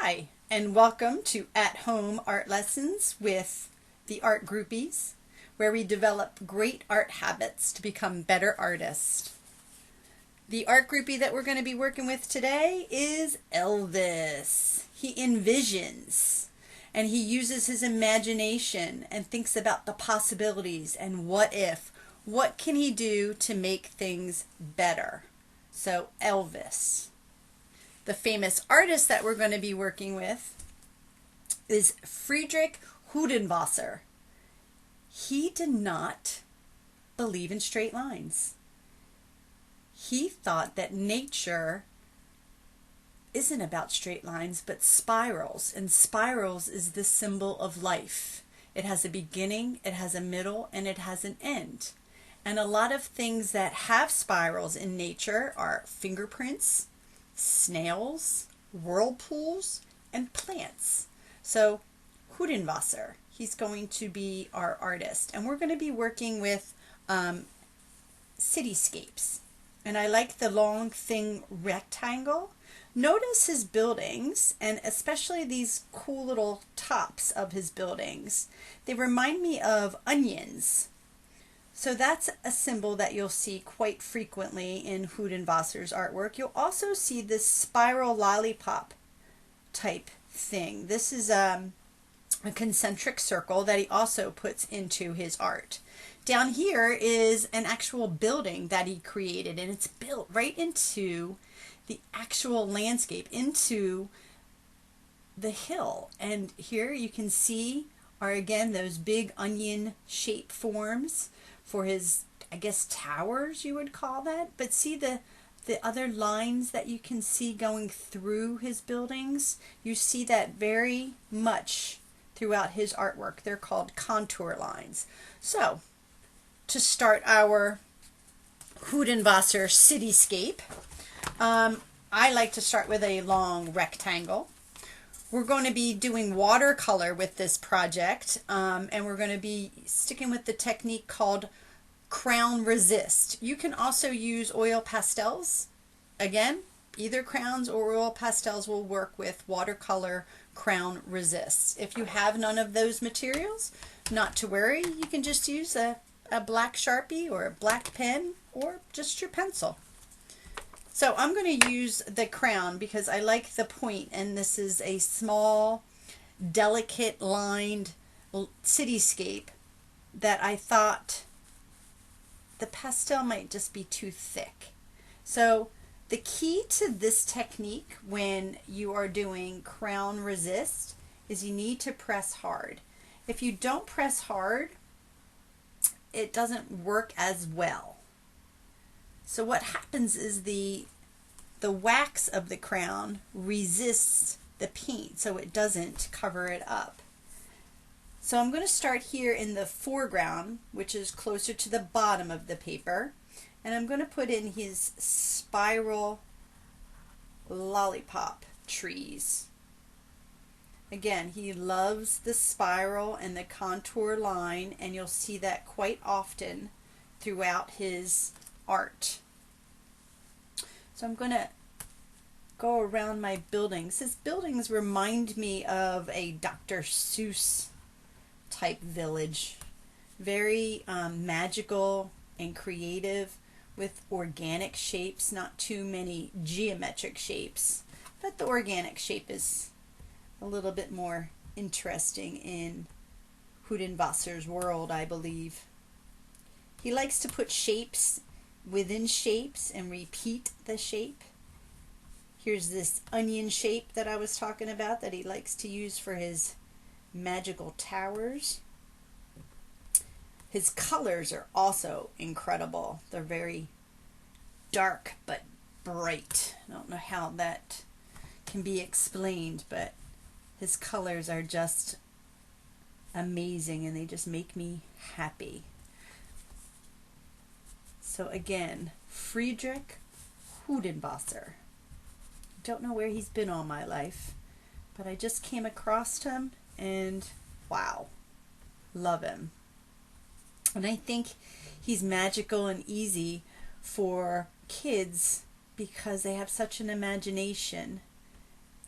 Hi, and welcome to At-Home Art Lessons with the Art Groupies, where we develop great art habits to become better artists. The art groupie that we're going to be working with today is Elvis. He envisions, and he uses his imagination and thinks about the possibilities and what if. What can he do to make things better? So Elvis. The famous artist that we're going to be working with is Friedrich Hundertwasser. He did not believe in straight lines. He thought that nature isn't about straight lines but spirals, and spirals is the symbol of life. It has a beginning, it has a middle, and it has an end. And a lot of things that have spirals in nature are fingerprints, snails, whirlpools, and plants. So Hundertwasser, he's going to be our artist, and we're going to be working with cityscapes. And I like the long thin rectangle. Notice his buildings, and especially these cool little tops of his buildings. They remind me of onions. So that's a symbol that you'll see quite frequently in Hundertwasser's artwork. You'll also see this spiral lollipop type thing. This is a concentric circle that he also puts into his art. Down here is an actual building that he created, and it's built right into the actual landscape, into the hill. And here you can see are again those big onion shape forms for his, I guess, towers you would call that. But see the other lines that you can see going through his buildings? You see that very much throughout his artwork. They're called contour lines. So to start our Hundertwasser cityscape, I like to start with a long rectangle. We're going to be doing watercolor with this project, and we're going to be sticking with the technique called crayon resist. You can also use oil pastels. Again, either crayons or oil pastels will work with watercolor crayon resist. If you have none of those materials, not to worry. You can just use a black Sharpie or a black pen or just your pencil. So I'm going to use the crayon because I like the point, and this is a small, delicate lined cityscape that I thought the pastel might just be too thick. So the key to this technique when you are doing crayon resist is you need to press hard. If you don't press hard, it doesn't work as well. So what happens is the wax of the crayon resists the paint, so it doesn't cover it up. So I'm going to start here in the foreground, which is closer to the bottom of the paper, and I'm going to put in his spiral lollipop trees. Again, he loves the spiral and the contour line, and you'll see that quite often throughout his art. So I'm going to go around my buildings. His buildings remind me of a Dr. Seuss type village. Very magical and creative with organic shapes, not too many geometric shapes, but the organic shape is a little bit more interesting in Hundertwasser's world, I believe. He likes to put shapes within shapes and repeat the shape. Here's this onion shape that I was talking about that he likes to use for his magical towers. His colors are also incredible. They're very dark but bright. I don't know how that can be explained, but his colors are just amazing, and they just make me happy. So again, Friedrich Hundertwasser. Don't know where he's been all my life, but I just came across him, and wow, love him. And I think he's magical and easy for kids because they have such an imagination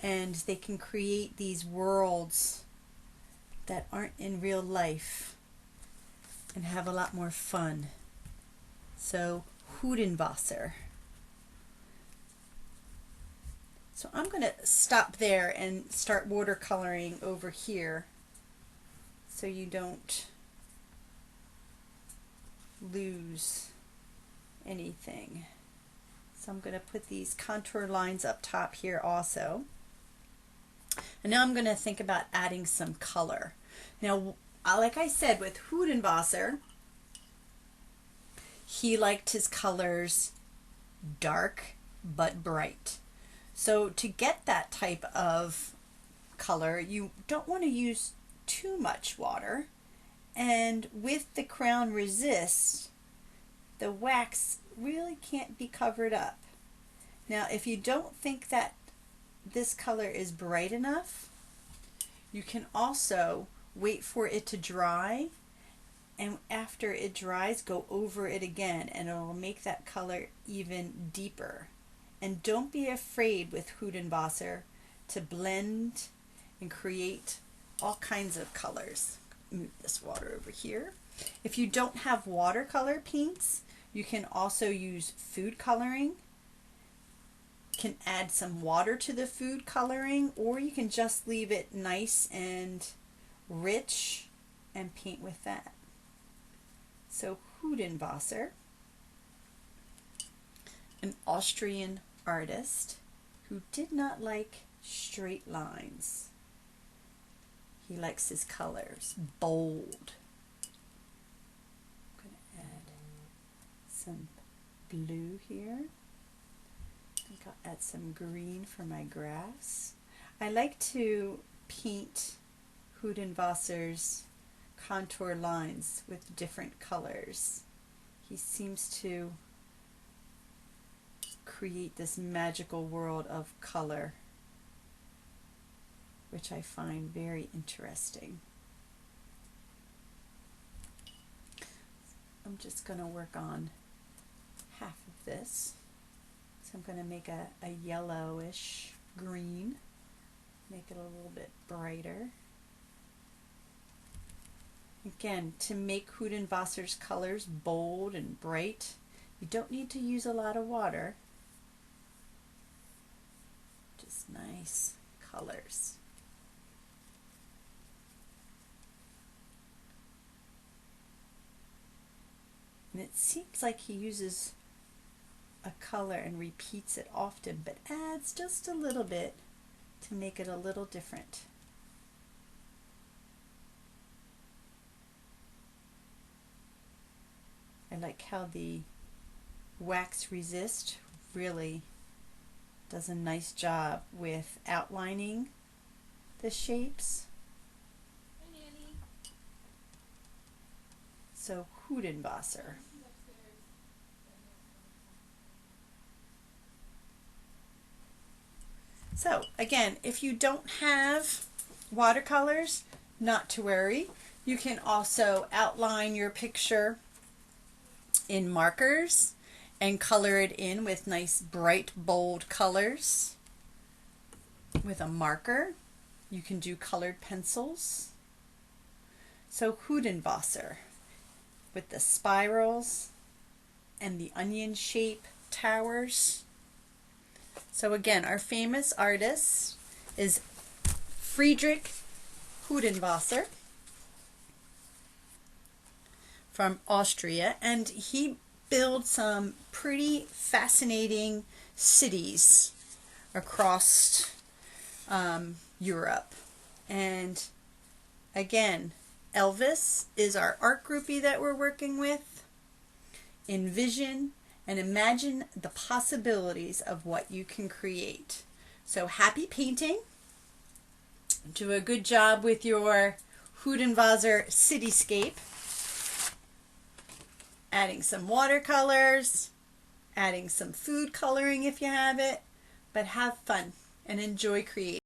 and they can create these worlds that aren't in real life and have a lot more fun. So Hundertwasser. So I'm going to stop there and start watercoloring over here so you don't lose anything. So I'm going to put these contour lines up top here also. And now I'm going to think about adding some color. Now, like I said, with Hundertwasser, he liked his colors dark but bright. So to get that type of color, you don't want to use too much water. And with the Crayon Resist, the wax really can't be covered up. Now, if you don't think that this color is bright enough, you can also wait for it to dry, and after it dries, go over it again, and it will make that color even deeper. And don't be afraid with Hundertwasser to blend and create all kinds of colors. Move this water over here. If you don't have watercolor paints, you can also use food coloring. Can add some water to the food coloring, or you can just leave it nice and rich and paint with that. So Hundertwasser, an Austrian artist who did not like straight lines. He likes his colors bold. I'm going to add some blue here. I think I'll add some green for my grass. I like to paint Hundertwasser's contour lines with different colors. He seems to create this magical world of color, which I find very interesting. I'm just going to work on half of this. So I'm going to make a yellowish green, make it a little bit brighter. Again, to make Hundertwasser's colors bold and bright, you don't need to use a lot of water. Just nice colors. And it seems like he uses a color and repeats it often, but adds just a little bit to make it a little different. I like how the wax resist really does a nice job with outlining the shapes. So Hundertwasser. So again, if you don't have watercolors, not to worry. You can also outline your picture in markers and color it in with nice bright bold colors with a marker. You can do colored pencils. So Hundertwasser with the spirals and the onion shape towers. So again, our famous artist is Friedrich Hundertwasser from Austria, and he built some pretty fascinating cities across Europe. And again, Elvis is our art groupie that we're working with. Envision and imagine the possibilities of what you can create. So happy painting. Do a good job with your Hundertwasser Cityscape. Adding some watercolors, adding some food coloring if you have it, but have fun and enjoy creating.